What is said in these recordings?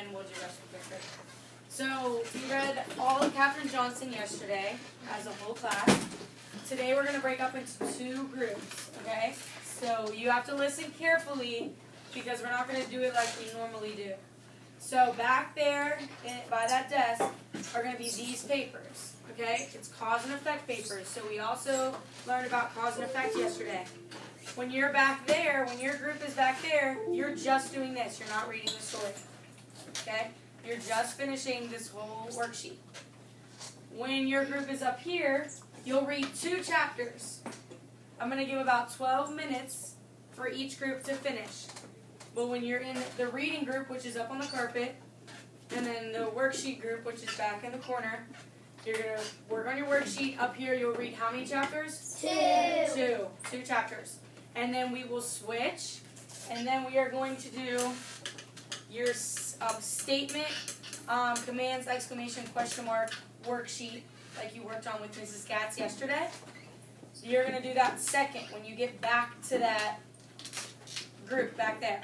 then we'll do the rest of the quick. So we read all of Katherine Johnson yesterday as a whole class. Today we're going to break up into 2 groups, okay? So you have to listen carefully because we're not going to do it like we normally do. So back there by that desk are going to be these papers, okay? It's cause and effect papers. So we also learned about cause and effect yesterday. When you're back there, when your group is back there, you're just doing this. You're not reading the story, okay? You're just finishing this whole worksheet. When your group is up here, you'll read 2 chapters. I'm going to give about 12 minutes for each group to finish. But when you're in the reading group, which is up on the carpet, and then the worksheet group, which is back in the corner, you're going to work on your worksheet. Up here, you'll read how many chapters? 2. 2 chapters. And then we will switch, and then we are going to do your statement, commands, exclamation, question mark, worksheet, like you worked on with Mrs. Gatz yesterday. So you're going to do that second when you get back to that group back there.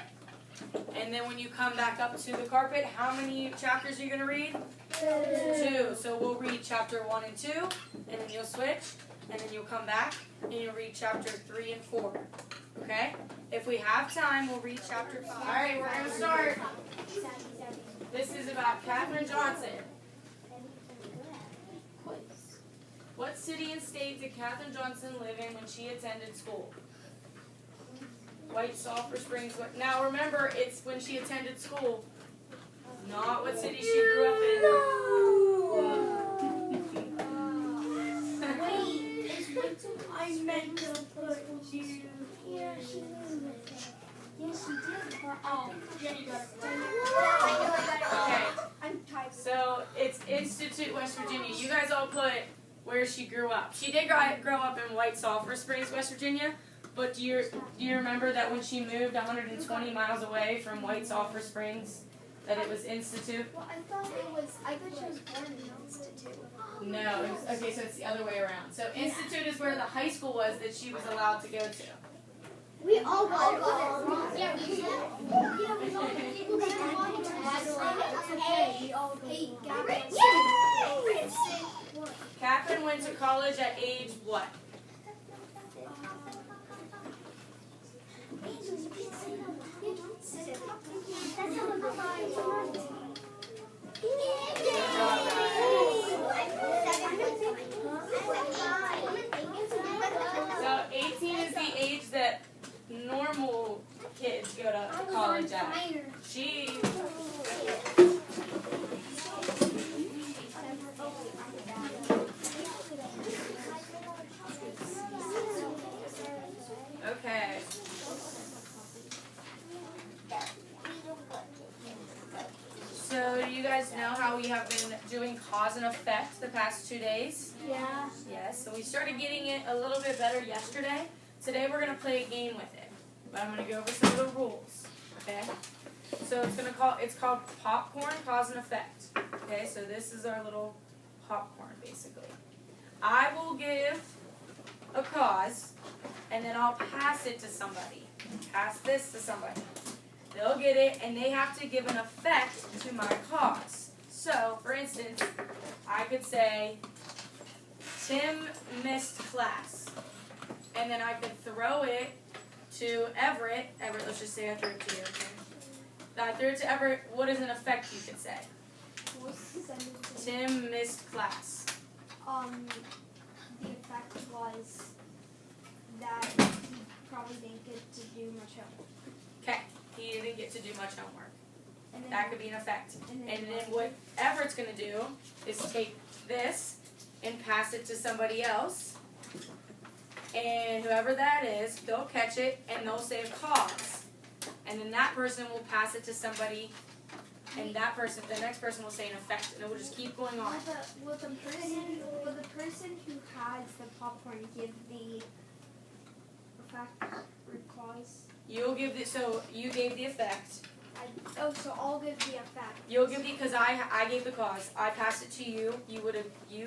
And then when you come back up to the carpet, how many chapters are you going to read? 2. So we'll read chapter 1 and 2, and then you'll switch, and then you'll come back, and you'll read chapter 3 and 4. Okay? If we have time, we'll read chapter 5. All right, we're going to start. This is about Katherine Johnson. What city and state did Katherine Johnson live in when she attended school? White Sulphur Springs. Now remember, it's when she attended school, not what city she grew up in. I meant to put you. Yeah, she did. Yes, she did. Yeah, you got it. Okay. I'm typing. So it's Institute, West Virginia. You guys all put where she grew up. She did grow up in White Sulphur Springs, West Virginia. But do you remember that when she moved 120 miles away from White Sulphur Springs, that it was Institute? Well, I thought she was born in Institute. No. Okay, so it's the other way around. So Institute is where the high school was that she was allowed to go to. We all got it wrong. Yeah, we did. Yeah, we all did. We all got it. Yay! Katherine went to college at age what? So 18 is the age that normal kids go to college at. Okay. So do you guys know how we have been doing cause and effect the past 2 days? Yeah. Yes, so we started getting it a little bit better yesterday. Today we're going to play a game with it. But I'm going to go over some of the rules. Okay? So it's called popcorn cause and effect. Okay, so this is our little popcorn basically. I will give a cause and then I'll pass it to somebody. Pass this to somebody. They'll get it, and they have to give an effect to my cause. So, for instance, I could say, Tim missed class. And then I could throw it to Everett. Everett, let's just say I threw it to you. I threw it to Everett. What is an effect you could say? Tim missed class. The effect was that he probably didn't get to do much homework. Okay. He didn't get to do much homework. And then, That could be an effect. And then what Everett's going to do is take this and pass it to somebody else. And whoever that is, they'll catch it and they'll say a cause. And then that person will pass it to somebody, and that person, the next person will say an effect, and it will just keep going on. Will the person who has the popcorn give the effect or cause? You'll give so you gave the effect. So I'll give the effect. You'll give because I gave the cause. I passed it to you. You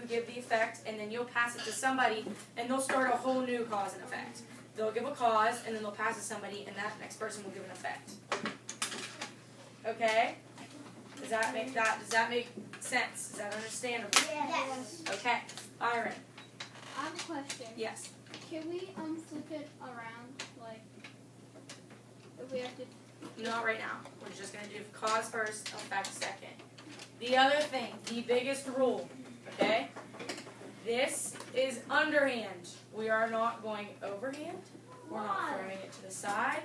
give the effect, and then you'll pass it to somebody, and they'll start a whole new cause and effect. They'll give a cause, and then they'll pass it to somebody, and that next person will give an effect. Okay? Does Does that make sense? Is that understandable? Yes. Okay. Byron. I have a question. Yes. Can we flip it around, like, if we have to? Not right now. We're just gonna do cause first, effect second. The other thing, the biggest rule, okay? This is underhand. We are not going overhand. We're not throwing it to the side.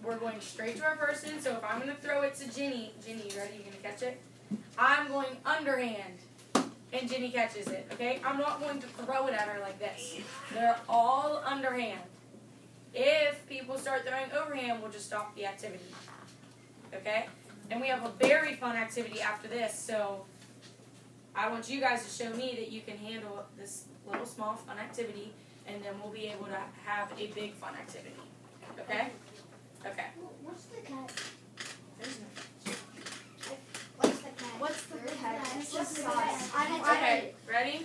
We're going straight to our person. So if I'm gonna throw it to Ginny, you ready? You gonna catch it? I'm going underhand. And Ginny catches it, okay? I'm not going to throw it at her like this. They're all underhand. If people start throwing overhand, we'll just stop the activity, okay? And we have a very fun activity after this, so I want you guys to show me that you can handle this little small fun activity, and then we'll be able to have a big fun activity, okay? Okay. What's the cat? There's no. What's the cat? What's the cat? What's the cat? Okay, ready?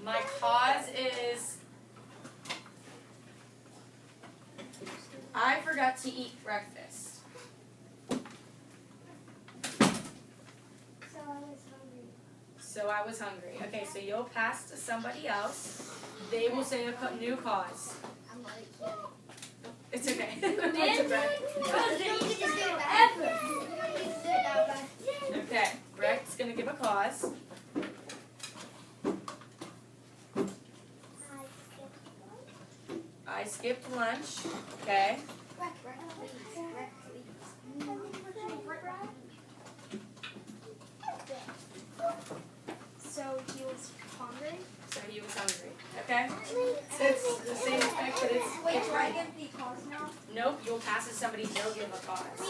My cause is I forgot to eat breakfast. So I was hungry. Okay, so you'll pass to somebody else. They will say a new cause. I'm like, It's okay. Okay, Brett's gonna give a cause. I skipped lunch. Okay. So he was hungry? So he was hungry. Okay? So it's the same effect, but it's right. give the cause now? Nope, you'll pass to somebody, they'll give a cause.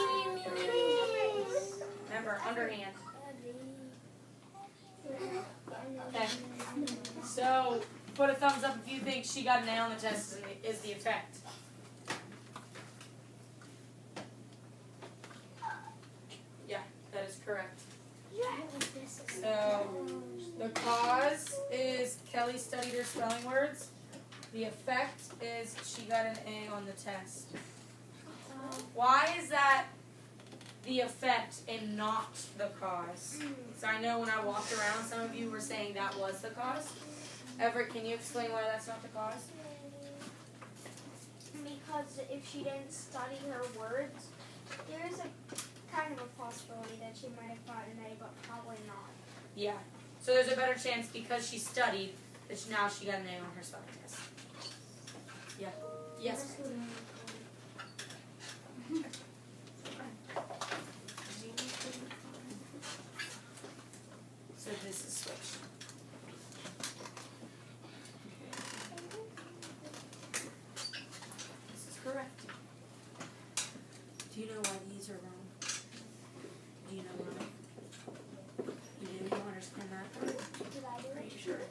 Remember, underhand. Okay. So, put a thumbs up if you think she got an A on the test is the effect. Yeah, that is correct. So, the cause is Kelly studied her spelling words. The effect is she got an A on the test. Why is that the effect and not the cause? So I know when I walked around, some of you were saying that was the cause. Everett, can you explain why that's not the cause? Because if she didn't study her words, there is a kind of a possibility that she might have gotten an A, but probably not. Yeah. So there's a better chance because she studied that now she got an A on her spelling test. Yeah. Yes. So this is switched. This is correct. Do you know why these are wrong? Do you know why? You do? You understand that? Did I do Are it? you sure?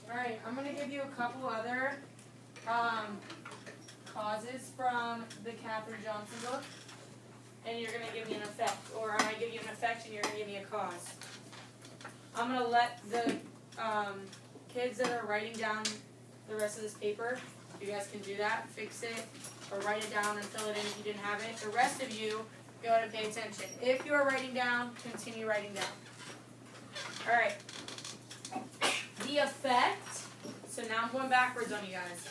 Alright, I'm going to give you a couple other causes from the Katherine Johnson book. And you're going to give me an effect. Or I'm going to give you an effect and you're going to give me a cause. I'm going to let the kids that are writing down the rest of this paper, you guys can do that, fix it, or write it down and fill it in if you didn't have it. The rest of you, go ahead and pay attention. If you are writing down, continue writing down. Alright. The effect, so now I'm going backwards on you guys.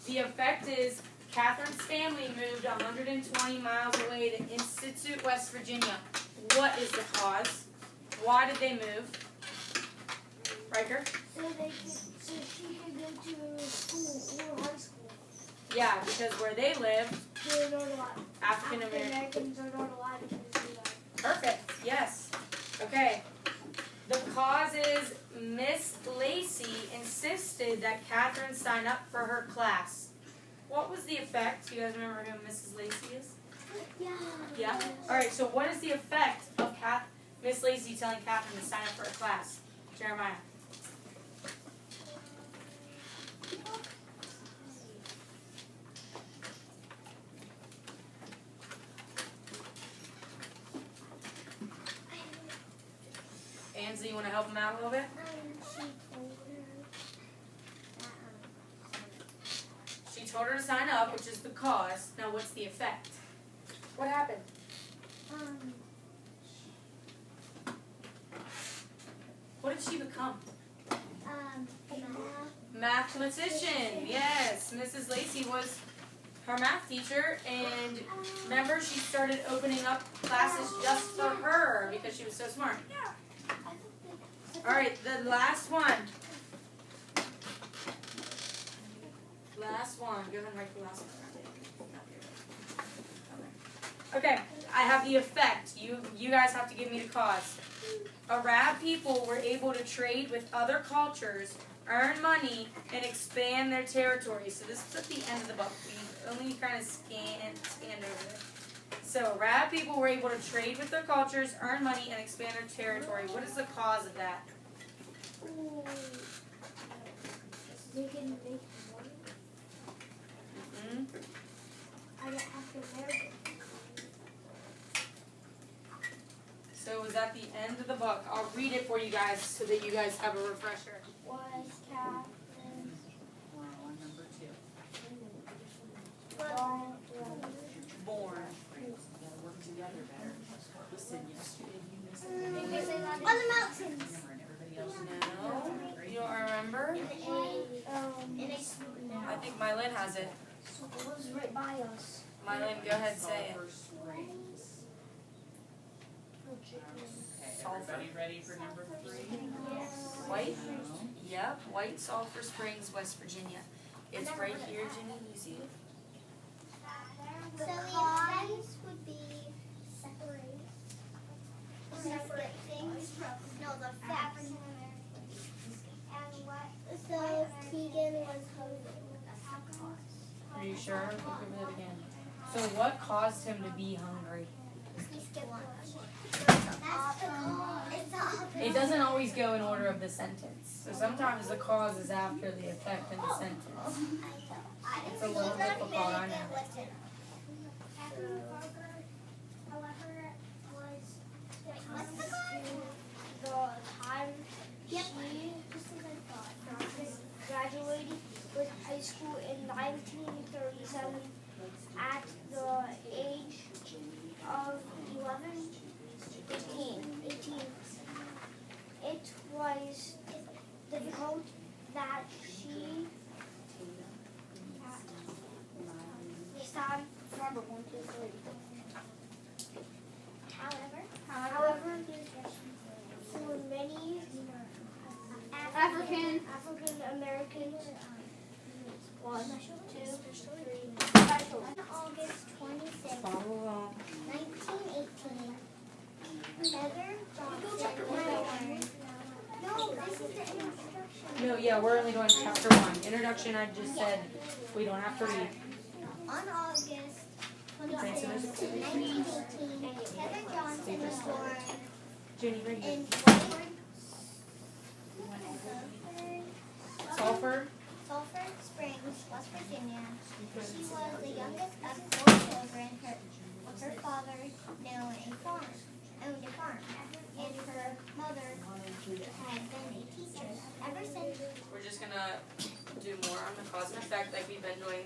The effect is Catherine's family moved 120 miles away to Institute, West Virginia. What is the cause? Why did they move? Riker? So she could go to school or high school. Yeah, because where they lived, They're not allowed. African American. Americans are not allowed to do that. Perfect, yes. Okay. The cause is Miss Lacey insisted that Catherine sign up for her class. What was the effect? You guys remember who Mrs. Lacey is? Yeah. Yeah? Alright, so what is the effect of Miss Lacey telling Catherine to sign up for her class? Jeremiah. Ansley, you want to help him out a little bit? She told her that, She told her to sign up, which is the cause. Now what's the effect? What happened? What did she become? Mathematician. Yes, Mrs. Lacey was her math teacher, and remember she started opening up classes just for her because she was so smart. Yeah. All right, the last one. Last one. Go ahead and write the last one. Okay, I have the effect. You guys have to give me the cause. Arab people were able to trade with other cultures, earn money, and expand their territory. So this is at the end of the book. We only kind of scanned over it. So Arab people were able to trade with their cultures, earn money, and expand their territory. What is the cause of that? They can make money. I don't have to marry. So it was at the end of the book. I'll read it for you guys so that you guys have a refresher. Was Catherine's Number 2. Born. We gotta work together better. Listen, yesterday you missed it. on the mountains. And everybody else No, you don't remember? I think Mylin has it. So it was right by us. Mylin, go ahead and say it. Sulphur Springs. Okay, Sulphur. everybody ready for number 3? White? Yep, White Sulphur Springs, West Virginia. It's right here, Jenny. You see it? So the cause would be separate things. No, the facts. And what? So Keegan was hungry. Are you sure? Look over that again. So what caused him to be hungry? He skipped lunch. That's the cause. It doesn't always go in order of the sentence. So sometimes the cause is after the effect in the sentence. It's a little difficult, I know. What's the time she graduated with high school in 1937 at the age of 18. It was difficult that she started from 1 to 3. However, for many African Americans, 1, 2, 3, special. On August 26, Follow along. 1918, Heather Johnson was born. No, this is the introduction. No, yeah, we're only going to chapter 1. Introduction, I just said we don't have to read. On August 26, 1918, Heather Johnson was born Jenny, right here. in Sulphur. Sulphur Springs, West Virginia. She was the youngest of 4 children. Her father owned a farm, and her mother had been a teacher. Ever since We're just going to do more on the cause and effect like we've been doing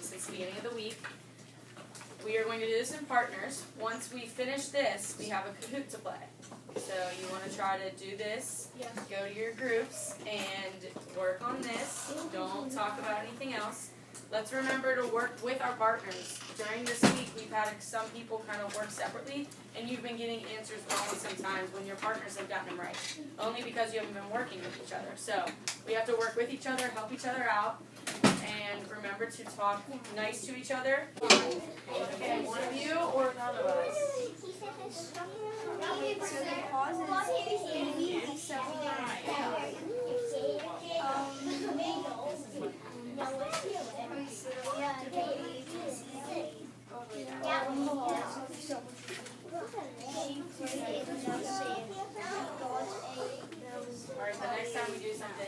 since the beginning of the week. We are going to do this in partners. Once we finish this, we have a Kahoot to play. So you want to try to do this, go to your groups, and work on this. Don't talk about anything else. Let's remember to work with our partners. During this week, we've had some people kind of work separately, and you've been getting answers wrong sometimes when your partners have gotten them right, only because you haven't been working with each other. So we have to work with each other, help each other out, and remember to talk nice to each other. Okay, one of you or none of us. Alright, the next time we do something,